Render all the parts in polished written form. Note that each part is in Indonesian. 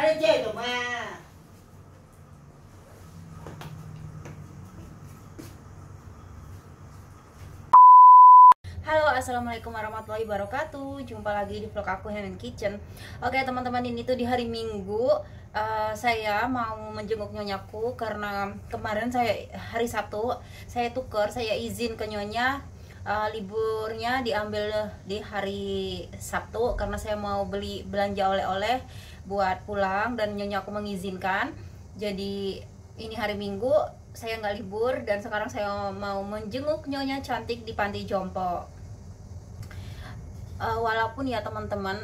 đi chơi rồi mà. Halo, assalamualaikum warahmatullahi wabarakatuh. Jumpa lagi di vlog aku Hemen Kitchen. Oke teman-teman, ini tuh di hari Minggu. Saya mau menjenguk nyonyaku karena kemarin hari Sabtu saya tuker, saya izin ke nyonya liburnya diambil di hari Sabtu karena saya mau belanja oleh-oleh buat pulang dan nyonya aku mengizinkan. Jadi ini hari Minggu saya nggak libur dan sekarang saya mau menjenguk nyonya cantik di panti jompo. Walaupun ya teman-teman,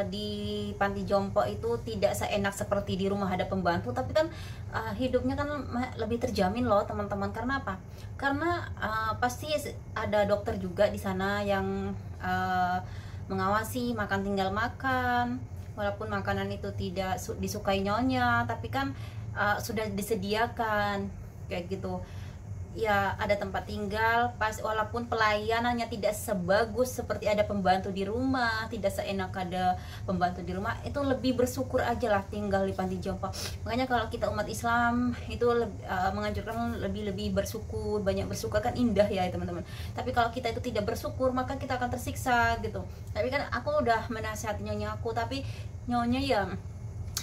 di panti jompo itu tidak seenak seperti di rumah ada pembantu, tapi kan hidupnya kan lebih terjamin loh teman-teman. Karena apa? Karena pasti ada dokter juga di sana yang mengawasi makan tinggal makan. Walaupun makanan itu tidak disukai nyonya, tapi kan sudah disediakan kayak gitu ya, ada tempat tinggal. Walaupun pelayanannya tidak sebagus seperti ada pembantu di rumah, tidak seenak ada pembantu di rumah, itu lebih bersyukur aja lah tinggal di panti jompo. Makanya kalau kita umat Islam itu menganjurkan lebih bersyukur, banyak bersyukur kan indah ya teman-teman. Tapi kalau kita itu tidak bersyukur maka kita akan tersiksa gitu. Tapi kan aku udah menasihati nyonya aku, tapi nyonya ya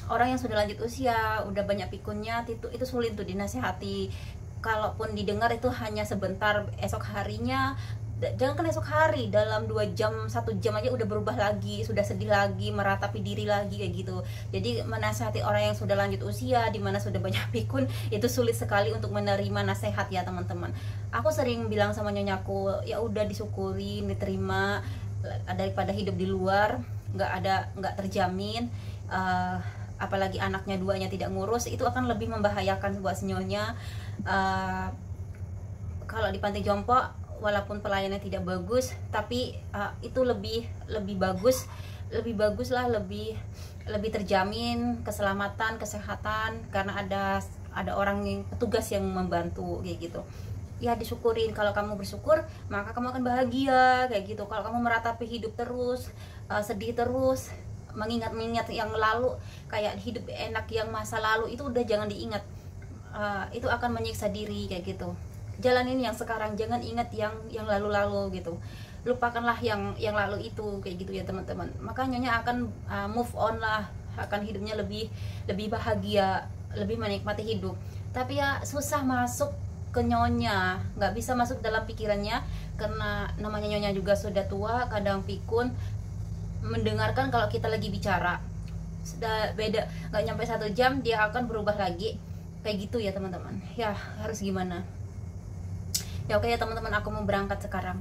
orang yang sudah lanjut usia, udah banyak pikunnya, itu sulit tuh dinasihati. Kalaupun didengar itu hanya sebentar, esok harinya, jangan kan esok hari, dalam 2 jam, 1 jam aja udah berubah lagi, sudah sedih lagi, meratapi diri lagi kayak gitu. Jadi menasihati orang yang sudah lanjut usia, dimana sudah banyak pikun, itu sulit sekali untuk menerima nasihat ya teman-teman. Aku sering bilang sama nyonyaku, ya udah disyukurin, diterima, daripada hidup di luar nggak terjamin. Apalagi anaknya duanya tidak ngurus, itu akan lebih membahayakan buat nyonya. Kalau di panti jompo walaupun pelayanannya tidak bagus, tapi itu lebih bagus lah, lebih terjamin keselamatan, kesehatan, karena ada orang yang petugas yang membantu kayak gitu. Ya disyukurin, kalau kamu bersyukur maka kamu akan bahagia kayak gitu. Kalau kamu meratapi hidup terus, sedih terus, mengingat yang lalu, kayak hidup enak yang masa lalu, itu udah jangan diingat. Itu akan menyiksa diri kayak gitu. Jalanin yang sekarang, jangan ingat yang lalu-lalu gitu. Lupakanlah yang lalu itu kayak gitu ya teman-teman. Maka nyonya akan move on lah, akan hidupnya lebih bahagia, lebih menikmati hidup. Tapi ya susah masuk ke nyonya, nggak bisa masuk dalam pikirannya karena namanya nyonya juga sudah tua, kadang pikun. Mendengarkan kalau kita lagi bicara sudah beda, nggak nyampe 1 jam dia akan berubah lagi kayak gitu ya teman-teman. Ya harus gimana ya. Oke ya teman-teman, aku mau berangkat sekarang.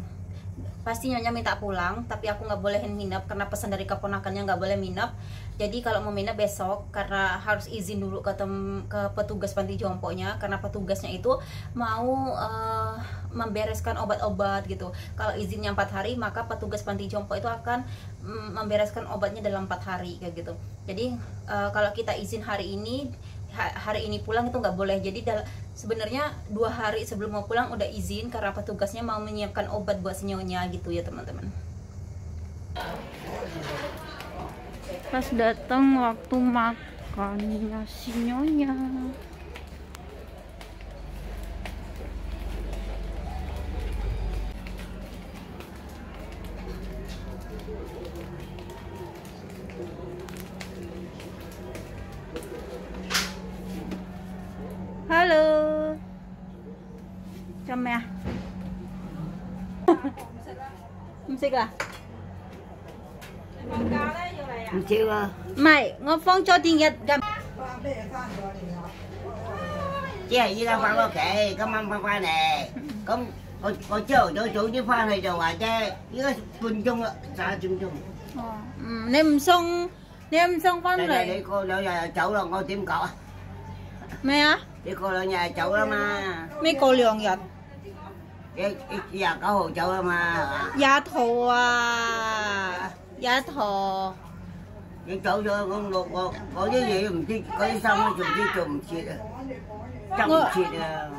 Pasti nyonya minta pulang, tapi aku nggak bolehin minap karena pesan dari keponakannya nggak boleh minap. Jadi kalau mau minap besok, karena harus izin dulu ke petugas panti jomponya, karena petugasnya itu mau membereskan obat-obat gitu. Kalau izinnya 4 hari, maka petugas panti jompo itu akan membereskan obatnya dalam 4 hari kayak gitu. Jadi kalau kita izin hari ini pulang itu nggak boleh. Jadi sebenarnya 2 hari sebelum mau pulang udah izin karena petugasnya mau menyiapkan obat buat sinyonya gitu ya teman-teman. Pas datang waktu makannya sinyonya. Halo. Chăm mẹ. Không xích à? Không chịu à? Mày, ngô phong cho tiền Nhật gặp. Chị với ta pha có kệ, có mâm pha nè. Có chờ cho chủ chứ pha này rồi à chứ. Với cái quân chung á, sao chung. Nem xong phong rồi. Để cô ở nhà chậu là ngồi tiệm cọ. Mẹ á? Để cô ở nhà chậu đó mà. Mấy cô lượng Nhật. Cái già có hồ chậu đó mà. Giá thù à. Giá thù. Cái chỗ cho có cái gì không chứ có cái xong nó trùng chịt à. Trồng chịt à.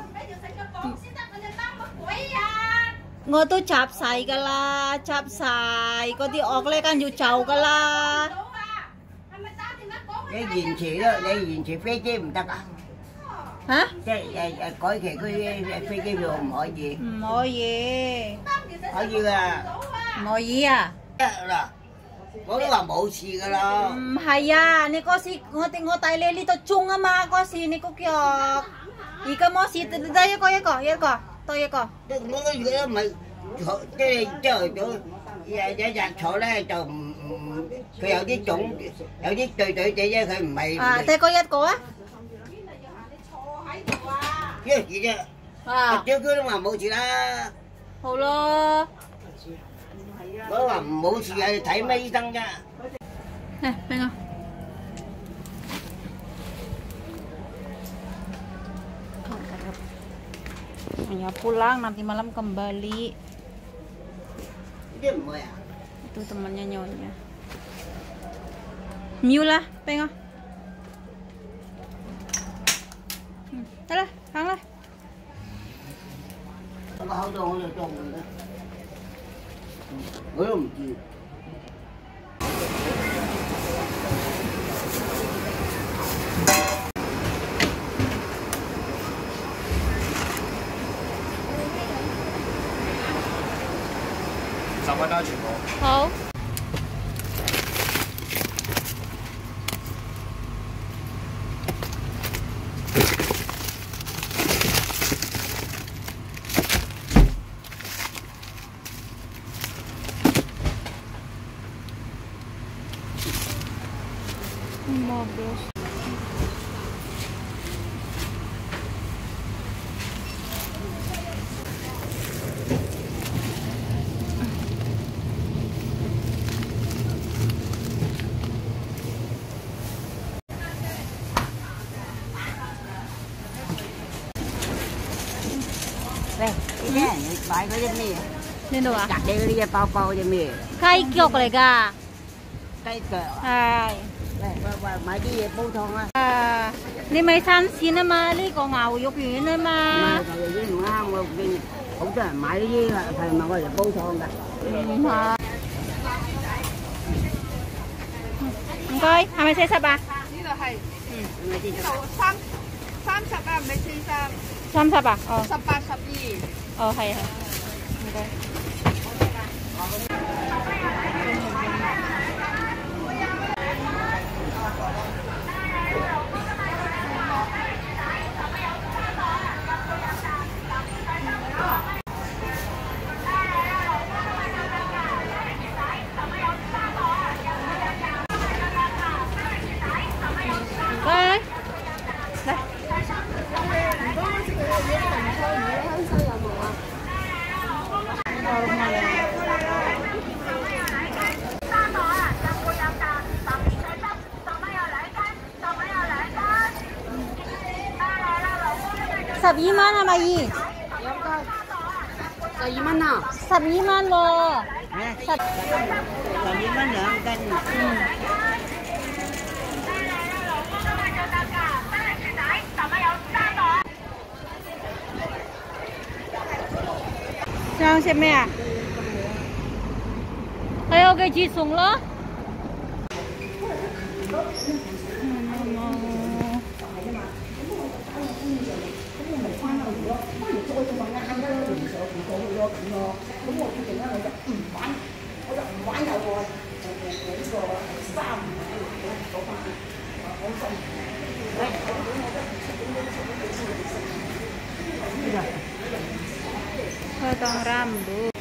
Ngô tôi chạp xài cả là chạp xài có đi ọc lên can dù chầu cả là 你延遲咯，你延遲飛機唔得啊！嚇？即係改期嗰啲飛機票唔可以。唔可以。可以㗎。唔可以啊？得啦，我都話冇事㗎啦。唔係啊，你嗰時我帶你呢度中啊嘛，嗰時你個腳，而家冇事，得一個，多一個。我如果唔係坐，即係朝頭早日坐咧就唔，佢有啲腫，有啲對地啫，佢唔係。啊，第個一個啊？一事啫。啊。小區都話冇事啦。好咯。我都話唔冇事啊，你睇咩醫生啫？嚟，俾我。Ya pulang nanti malam kembali. Dia mau ya? Itu temannya nyonya. Miu lah, tengok. Lah, hang lah. Belum. 10蚊啦，全部。好。15. Đây, cái này bãi có cái gì? Lên đâu à? Chặt đi cái bao bao cái gì? Cây kiok này cả. Cây cờ. Hai. Đây, mấy cái bố thong á. À,你咪新鮮啊嘛，呢個牛肉丸啊嘛。唔係，啲唔啱我見好多人買呢啲係咪我嚟煲湯㗎？唔係。唔該，係咪40啊？呢度係，係咪先？呢度30啊，唔係40。30啊？哦。18、12。哦，係係。唔該。12蚊係咪姨？12蚊啊！12蚊喎。12蚊2斤。想食咩啊？係我嘅自送咯。Potong rambut.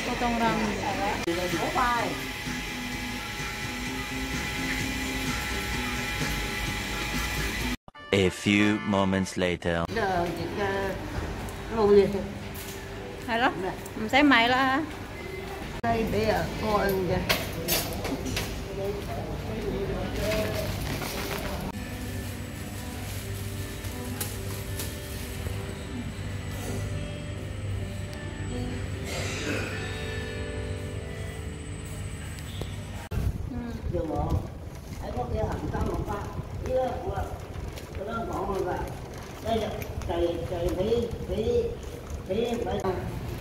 Potong rambut. A few moments later. Hay lắm, mình sẽ mày là đây bây giờ coi kìa. Giờ bộ ấy có cái hầm tâm một pha cái đó gọn rồi. Đây là trời phải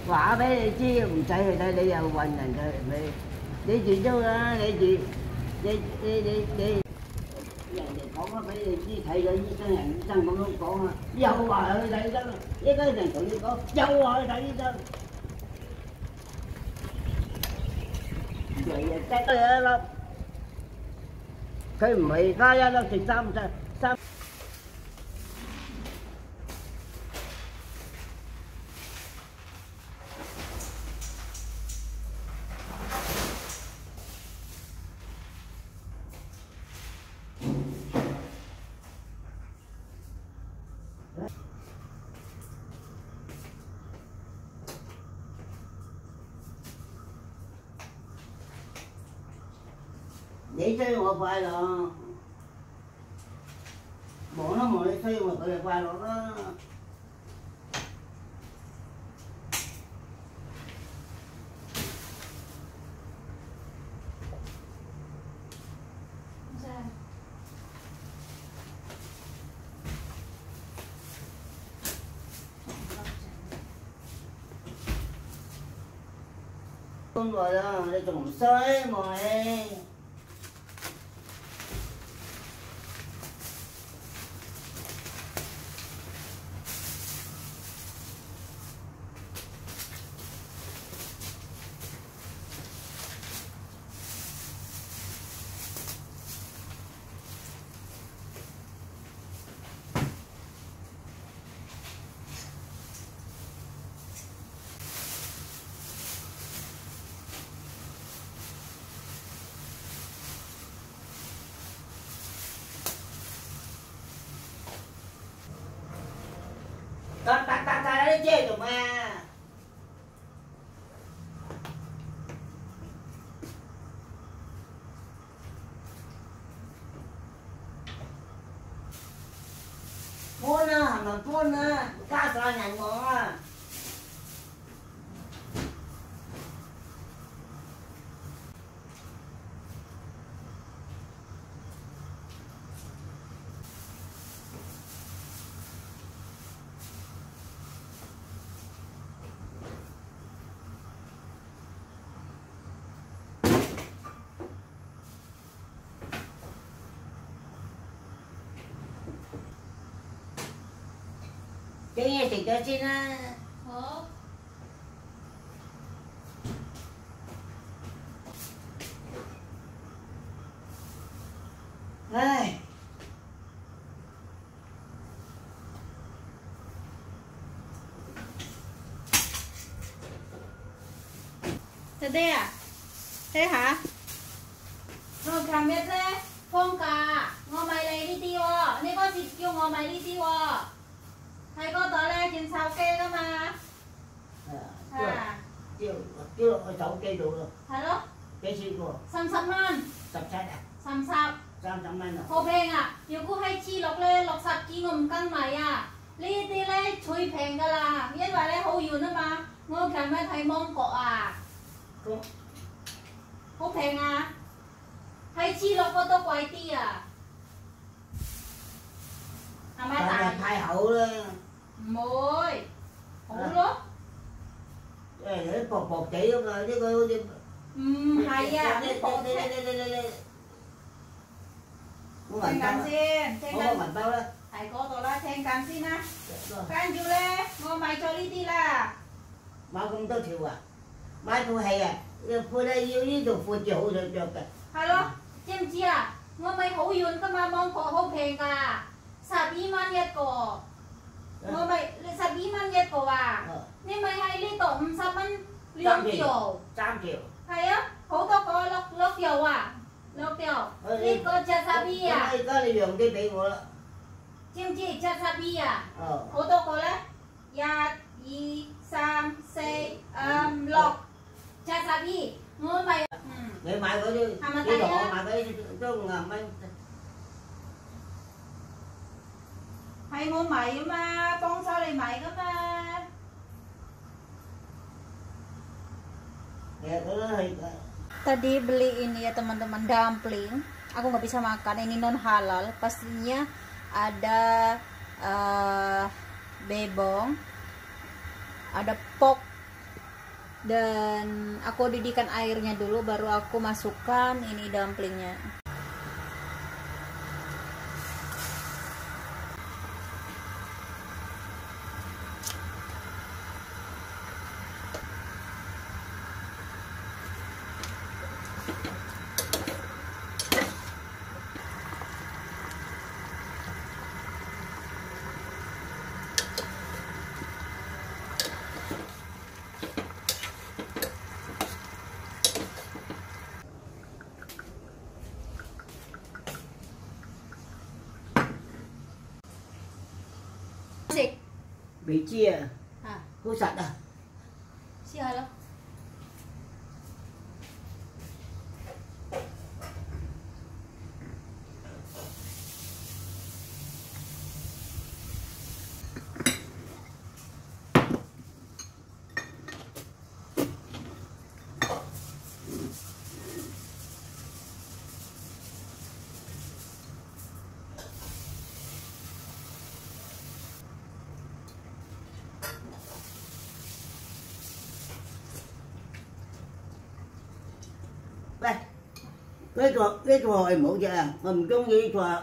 話俾你知，唔使去睇，你又運人佢你住租啦，你人哋講咗俾你知，睇咗醫生，人醫生咁樣講啊，又話去睇醫生，依家人同你講，又話去睇醫生，日日得你一粒，佢唔係加一粒食三。你追我快樂，望都望你追我，佢就快樂啦。咁耐啦，你仲唔衰望你？Tắt nó chết rồi mà. Phun à, mà phun à, cá sao nhảy ngon à. Cái nghe thì cho xin á. Ai. Thật đây à? Thế hả? Rồi cảm biết đấy. Phong cả. Ngồi mày lấy đi tiêu. Nếu có thịt kêu ngồi mày đi tiêu. Thầy có tới đây trên 6 kê cơ mà. Chưa ở 6 kê đủ rồi. Thật đó? Cái gì của? Sắm man. Sắp sát à? Sắm sạp. Sắm man à? Hồ phèn à? Nếu cô hay chi lọc lê lọc sạp chi ngầm căng mày à? Lý tí lê chui phèn cả là. Biết bà lê hô dùn đó mà. Ngô cảm ơn thầy mong cọ à? Không. Hồ phèn à? Hay chi lọc có tô quay ti à? À mai tài. Thai hậu đó. Môi. Hổ lúc. Để bột chỉ không rồi chứ coi. Hay à. Chen kansin. Không có mạnh bao đó. Thầy có tổ là chen kansin á. Kan chú lê. Ngô mày cho đi đi là. Mà không tới thiểu à. Mai cô hay à. Phụ đây yêu như đồ phụ chủ rồi cho cả. Halo. Jem chia. Ngô mày hổ yun ka ma mong ko ho phèn ka. Sabi man yet ko. Ngô mày sabi man yet ko à. Nhưng mày hay li tổng sa man liang tiểu. 3 triệu. Hay á. Hổ to có lok tiểu à. Lok tiểu. Li có cha sabi à. Có đi đường đi bị ngộ đó. Jem chi cha sabi à. Ờ. Hổ to có lá. Ya yi sam se lok. Cha sabi. Ngô mày. Để mày có đi. Cái đồ mà cái trong mấy. Hay ngô mày mà. Con sao lại mày cơ mà. Ya kalau hari. Tadi beli ini ya teman-teman, dumpling. Aku nggak bisa makan, ini non halal. Pastinya ada bebong, ada pork Dan aku didihkan airnya dulu, baru aku masukkan ini dumplingnya. Bị chia À, khô sạch à. xì hả? Đây, cái trò em mẫu chưa à? Mà mình trong gì trò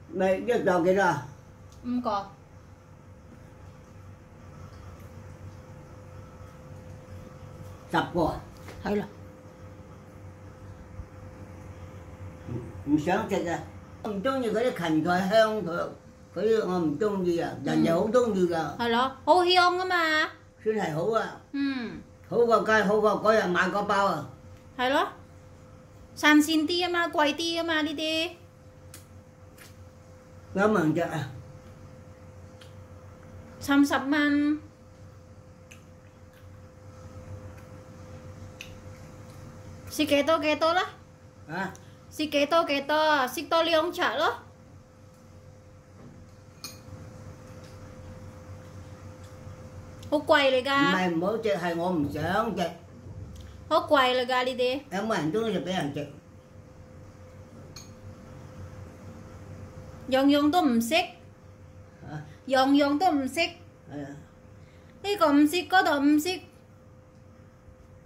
mày biết trò kia ra Có. sập rồi. Hay là Mình sáng chạy ra. Mình trong như cái khảnh rồi hay không thôi. Cái mình trong gì à? Là nhậu trong gì à? hay là hô hiông á mà. Xin thầy hữu à. Ừ. Hữu vào coi là mạng có bao à. Hay là san xin tia mà quay tia mà đi đi. Ngắm mừng chưa à? Sam sập man. Si keto lah. Hả? Si keto. Si to liong chả lo. Hô quay lại ga. Mày mới chơi hay ngon mình sáng chơi. Hô quay lại ga đi đi. Em mới ăn chúng nó sẽ ăn chơi. Yong都唔識， Hả?樣都唔識， À. 呢個唔識，嗰度唔識。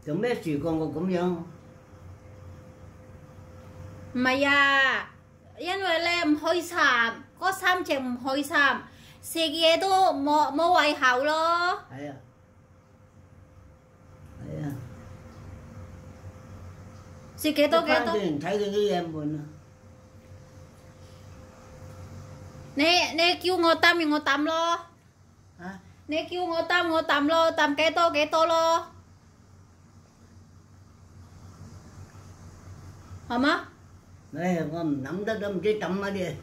做咩事過我咁樣？唔係啊，因為咧唔開心，嗰三隻唔開心，食嘢都冇胃口咯。係啊，係啊。食幾多？睇佢啲嘢悶啊！你叫我擔咪我擔咯。嚇？你叫我擔咯，擔幾多咯。係嗎？Đây,我唔諗得都唔知抌乜啲。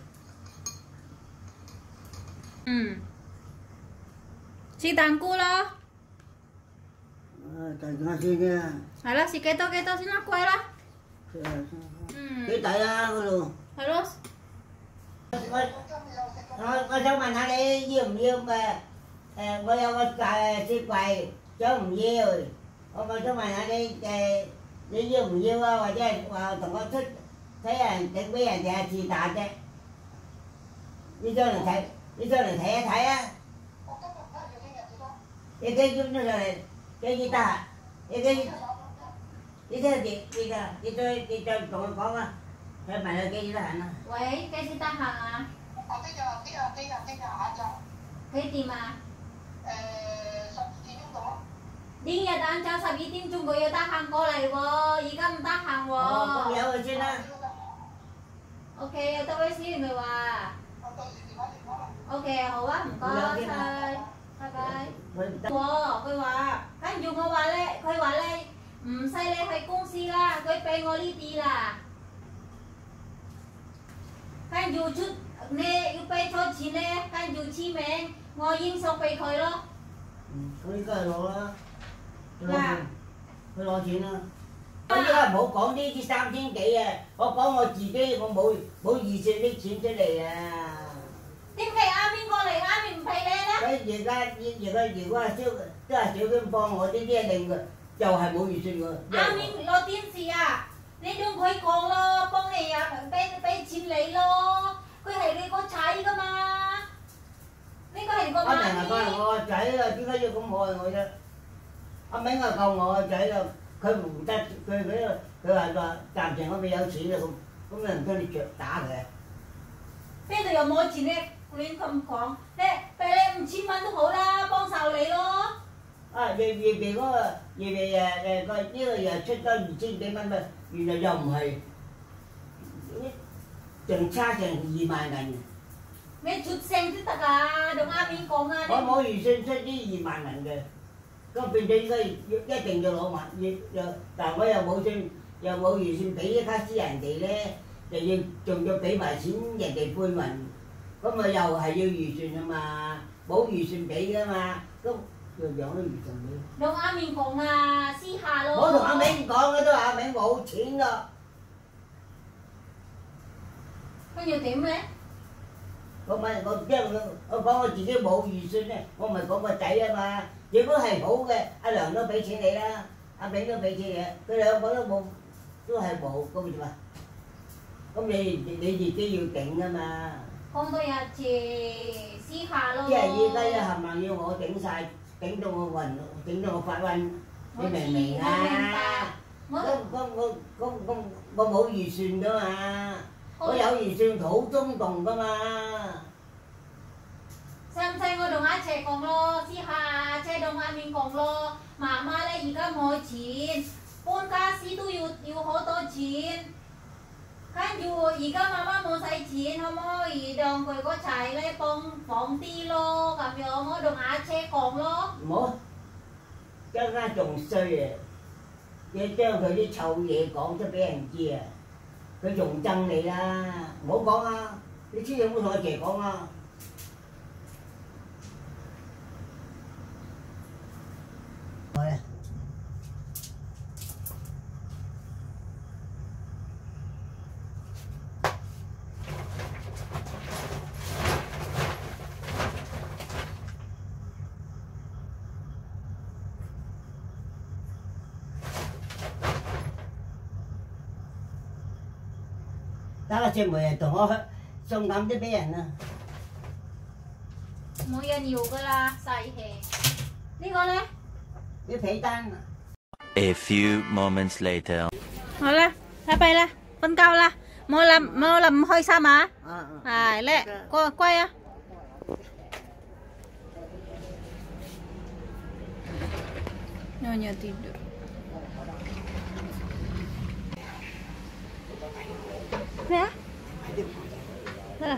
試蛋糕咯。大家先啫。係啦，試幾多先啦，貴啦。幾抵啊嗰度。係咯。我想問下你要唔要我有個雪櫃，想唔要？我想問下你要唔要啊？或者係話同我出睇人整俾人哋自打啫？你上嚟睇一睇啊！你幾鐘上嚟？幾時得閒？你再同我講啊！你問佢幾時得閒啊？喂，幾時得閒啊？我聽日下晝。幾點啊？12點到。聽日晏晝12點鐘佢要得閒過嚟喎，而家唔得閒喎。咁有佢先啦。OK， 有得位先咪話。我到時電話嚟講啦。OK， 好啊，唔該晒，拜拜。佢話，跟住我話咧，佢話咧唔使你去公司啦，佢俾我呢啲啦。跟住你要俾咗錢咧，跟住簽名，我應送俾佢咯。咁應該係攞啦。佢攞錢啦。咁而家唔好講呢啲3000幾啊！我講我自己，我冇預算啲錢出嚟啊！點解阿邊個嚟？阿邊唔俾你咧？如果係都係小娟幫我呢啲一定嘅，就係冇預算喎。阿邊攞電視啊！你同佢講咯，幫你啊，俾錢你咯。佢係你個仔㗎嘛？呢個係個媽咪。我明係我個仔啊，點解要咁愛我啫？阿明啊救我個仔啦，佢唔得，佢話暫時我未有錢啦，咁人將你着打佢。邊度有冇錢咧？亂咁講，咧俾你5000蚊都好啦，幫手你咯。啊，預備嗰個預備個呢個又出咗2000幾蚊噃，原來又唔係，仲差成2萬銀。你出聲都得啊，同阿面講啊。我冇預算出呢2萬銀嘅，咁變咗應該一定要攞埋，但我又冇預算俾啲卡士人哋咧，仲要俾埋錢人哋搬運，咁啊又係要預算啊嘛，冇預算俾噶嘛，咁樣樣都預算俾。同阿面講啊，私下咯。我同阿明講嘅都話阿明冇錢㗎。咁要點咧？我講我自己冇預算咧，我咪講個仔啊嘛。如果係好嘅，阿娘都俾錢你啦，阿明都俾錢你，佢兩個都冇，都係冇咁啫嘛。咁你自己要頂啊嘛。講多日次私下咯。即係依家一冚唪唥要我頂晒，頂到我暈，頂到我發暈，你明唔明啊？我冇預算噶嘛。我有預算好衝動噶嘛。使唔使我同阿姐講咯？私下姐同阿面講咯。媽媽咧而家冇錢，搬家私都要好多錢。跟住而家媽媽冇使錢，可唔可以讓佢嗰齊咧幫啲咯？咁樣我同阿姐講咯。唔好，陣間仲衰啊！你將佢啲臭嘢講出俾人知啊！佢仲憎你啦，唔好講啊！你千祈唔好同阿姐講啊！打個傳媒同我送咁啲俾人啊！冇人要噶啦，細氣。呢個咧？啲被單啊！ A few moments later. 好啦，拜拜啦，瞓覺啦，冇諗唔開心啊？係咧，乖啊。Nyonya tidur. Ya? Nah.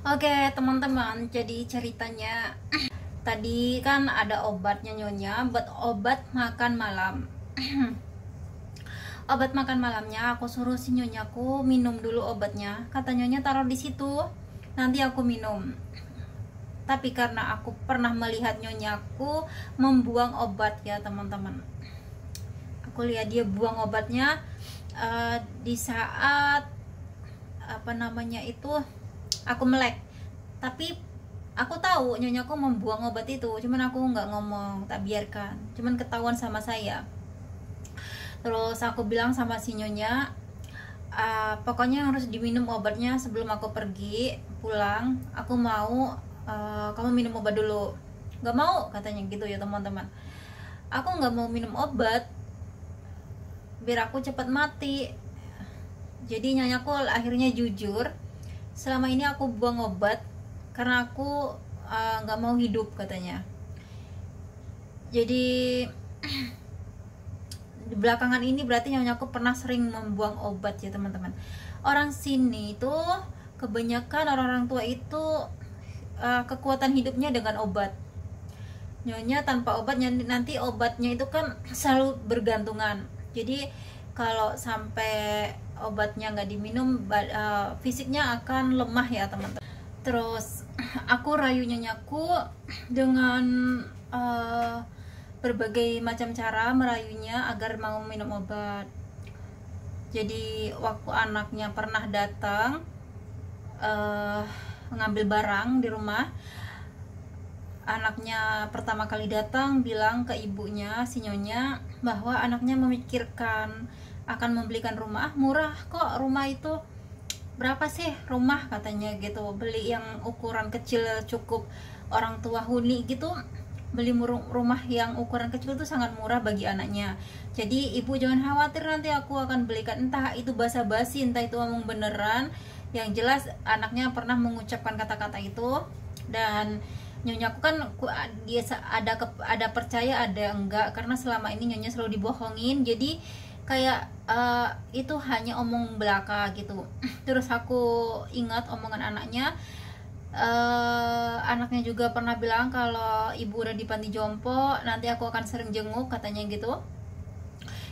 Oke teman-teman, jadi ceritanya tadi kan ada obatnya Nyonya buat obat makan malam. Obat makan malamnya aku suruh si Nyonyaku minum dulu obatnya. Kata Nyonya taruh di situ, nanti aku minum. Tapi karena aku pernah melihat Nyonyaku membuang obat ya teman-teman. Aku lihat dia buang obatnya di saat apa namanya itu aku melek, tapi aku tahu Nyonyaku membuang obat itu, cuman aku nggak ngomong, tak biarkan, cuman ketahuan sama saya. Terus aku bilang sama si Nyonya, pokoknya harus diminum obatnya sebelum aku pergi pulang. Aku mau kamu minum obat dulu. Nggak mau katanya gitu ya teman-teman. Aku nggak mau minum obat biar aku cepat mati. Jadi Nyonyaku akhirnya jujur, selama ini aku buang obat karena aku nggak mau hidup katanya. Jadi di belakangan ini berarti Nyonyaku pernah sering membuang obat ya teman-teman. Orang sini itu kebanyakan orang-orang tua itu kekuatan hidupnya dengan obat. Nyonya tanpa obatnya nanti obatnya itu kan selalu bergantungan. Jadi kalau sampai obatnya nggak diminum, fisiknya akan lemah ya teman-teman. Terus aku rayu Nyonyaku dengan berbagai macam cara merayunya agar mau minum obat. Jadi waktu anaknya pernah datang ngambil barang di rumah, anaknya pertama kali datang bilang ke ibunya, si nyonya, bahwa anaknya memikirkan akan membelikan rumah. Murah kok rumah itu, berapa sih rumah katanya gitu, beli yang ukuran kecil cukup orang tua huni gitu, beli rumah yang ukuran kecil itu sangat murah bagi anaknya. Jadi ibu jangan khawatir, nanti aku akan belikan. Entah itu basa-basi, entah itu ngomong beneran, yang jelas anaknya pernah mengucapkan kata-kata itu. Dan nyonya aku kan dia ada percaya ada enggak, karena selama ini nyonya selalu dibohongin, jadi kayak itu hanya omong belaka gitu. Terus aku ingat omongan anaknya, anaknya juga pernah bilang kalau ibu udah di panti jompo nanti aku akan sering jenguk katanya gitu.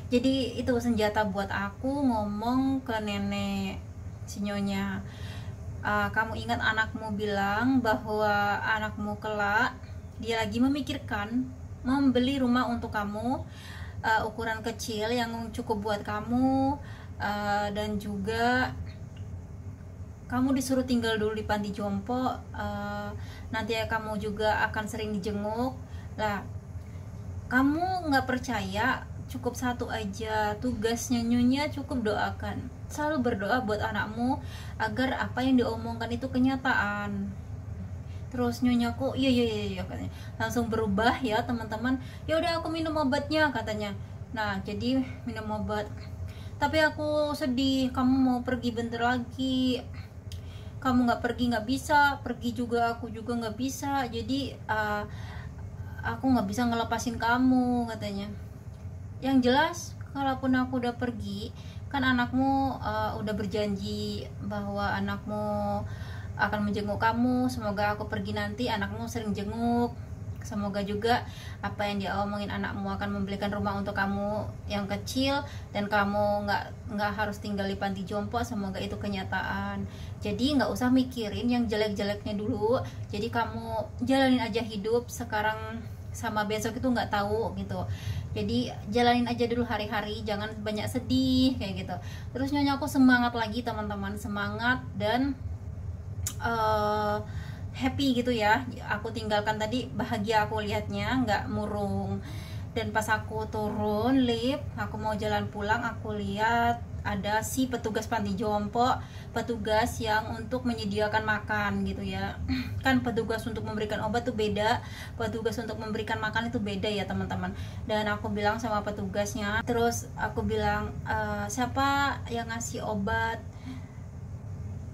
Jadi itu senjata buat aku ngomong ke nenek si nyonya, kamu ingat anakmu bilang bahwa anakmu kelak dia lagi memikirkan membeli rumah untuk kamu, ukuran kecil yang cukup buat kamu, dan juga kamu disuruh tinggal dulu di panti jompo, nanti kamu juga akan sering dijenguk. Lah, kamu nggak percaya, cukup satu aja tugasnya nyonya, cukup doakan, selalu berdoa buat anakmu agar apa yang diomongkan itu kenyataan. Terus nyonyaku iya katanya, langsung berubah ya teman-teman. Ya udah aku minum obatnya katanya. Nah jadi minum obat, tapi aku sedih, kamu mau pergi bentar lagi, kamu nggak pergi nggak bisa, pergi juga aku juga nggak bisa, jadi aku nggak bisa ngelepasin kamu katanya. Yang jelas kalaupun aku udah pergi, kan anakmu udah berjanji bahwa anakmu akan menjenguk kamu. Semoga aku pergi nanti anakmu sering jenguk. Semoga juga apa yang dia omongin anakmu akan membelikan rumah untuk kamu yang kecil, dan kamu nggak harus tinggal di panti jompo. Semoga itu kenyataan. Jadi nggak usah mikirin yang jelek-jeleknya dulu. Jadi kamu jalanin aja hidup sekarang sama besok itu nggak tahu gitu. Jadi jalanin aja dulu hari-hari, jangan banyak sedih kayak gitu. Terus nyonya aku semangat lagi teman-teman, semangat dan happy gitu ya. Aku tinggalkan tadi, bahagia aku lihatnya, nggak murung. Dan pas aku turun lift, aku mau jalan pulang, aku lihat ada si petugas panti jompo, petugas yang untuk menyediakan makan gitu ya. Kan petugas untuk memberikan obat tuh beda, petugas untuk memberikan makan itu beda ya teman-teman. Dan aku bilang sama petugasnya, terus aku bilang, siapa yang ngasih obat?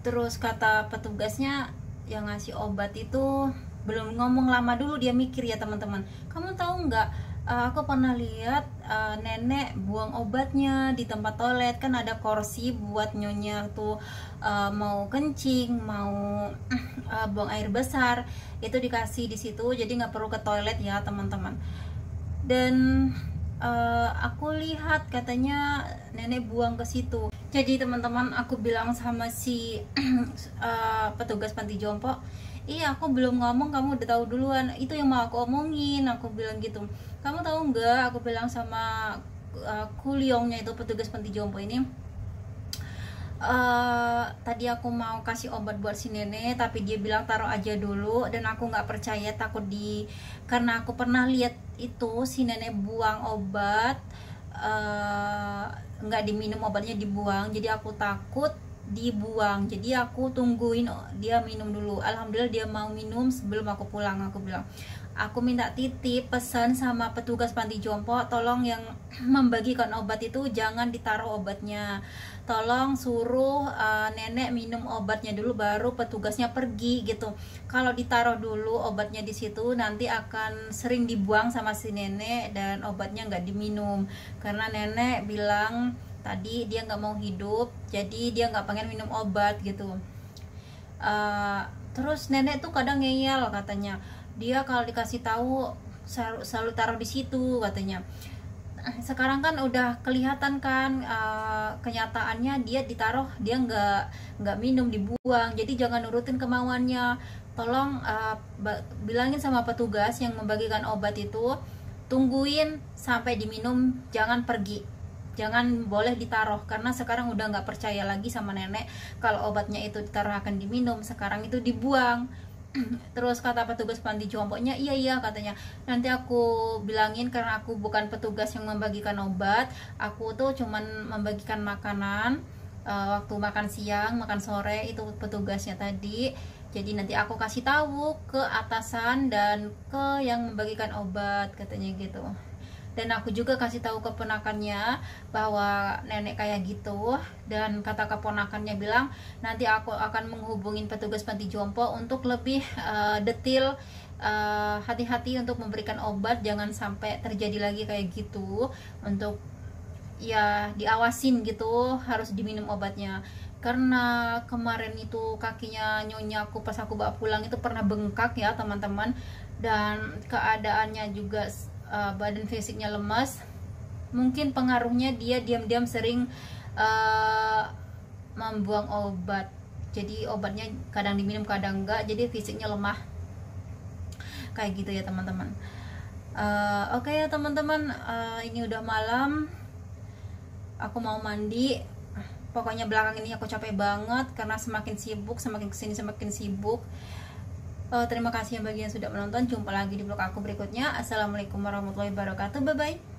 Terus kata petugasnya, yang ngasih obat itu belum ngomong lama dulu dia mikir ya teman-teman. Kamu tahu nggak, aku pernah lihat nenek buang obatnya di tempat toilet. Kan ada kursi buat nyonya tuh mau kencing, mau buang air besar, itu dikasih di situ, jadi nggak perlu ke toilet ya teman-teman. Dan aku lihat katanya nenek buang ke situ. Jadi teman-teman, aku bilang sama si petugas panti jompo, iya aku belum ngomong, kamu udah tahu duluan, itu yang mau aku omongin, aku bilang gitu. Kamu tahu nggak, aku bilang sama kuliongnya itu, petugas panti jompo ini, tadi aku mau kasih obat buat si nenek, tapi dia bilang taruh aja dulu. Dan aku nggak percaya, takut karena aku pernah lihat itu si nenek buang obat, nggak diminum obatnya, dibuang. Jadi aku takut dibuang, jadi aku tungguin dia minum dulu. Alhamdulillah dia mau minum sebelum aku pulang. Aku bilang, aku minta titip pesan sama petugas panti jompo, tolong yang membagikan obat itu jangan ditaruh obatnya, tolong suruh nenek minum obatnya dulu baru petugasnya pergi gitu. Kalau ditaruh dulu obatnya di situ, nanti akan sering dibuang sama si nenek dan obatnya nggak diminum, karena nenek bilang tadi dia nggak mau hidup, jadi dia nggak pengen minum obat gitu. Terus nenek tuh kadang ngeyel katanya, dia kalau dikasih tahu selalu taruh di situ katanya. Sekarang kan udah kelihatan kan kenyataannya, dia ditaruh, dia nggak minum, dibuang. Jadi jangan nurutin kemauannya. Tolong bilangin sama petugas yang membagikan obat itu, tungguin sampai diminum, jangan pergi. jangan boleh ditaruh, karena sekarang udah nggak percaya lagi sama nenek kalau obatnya itu ditaruh akan diminum, sekarang itu dibuang. Terus kata petugas panti jompoknya, iya katanya, nanti aku bilangin karena aku bukan petugas yang membagikan obat, aku tuh cuman membagikan makanan waktu makan siang, makan sore, itu petugasnya tadi. Jadi nanti aku kasih tahu ke atasan dan ke yang membagikan obat, katanya gitu. Dan aku juga kasih tahu keponakannya bahwa nenek kayak gitu, dan kata keponakannya bilang nanti aku akan menghubungin petugas panti jompo untuk lebih detail, hati-hati untuk memberikan obat, jangan sampai terjadi lagi kayak gitu, untuk ya diawasin gitu, harus diminum obatnya. Karena kemarin itu kakinya nyonya aku pas aku bawa pulang itu pernah bengkak ya teman-teman, dan keadaannya juga badan fisiknya lemas. Mungkin pengaruhnya dia diam-diam sering membuang obat, jadi obatnya kadang diminum kadang enggak, jadi fisiknya lemah kayak gitu ya teman-teman. Oke ya teman-teman, ini udah malam, aku mau mandi. Pokoknya belakang ini aku capek banget karena semakin sibuk, semakin kesini semakin sibuk. Terima kasih yang bagi yang sudah menonton. Jumpa lagi di vlog aku berikutnya. Assalamualaikum warahmatullahi wabarakatuh. Bye bye.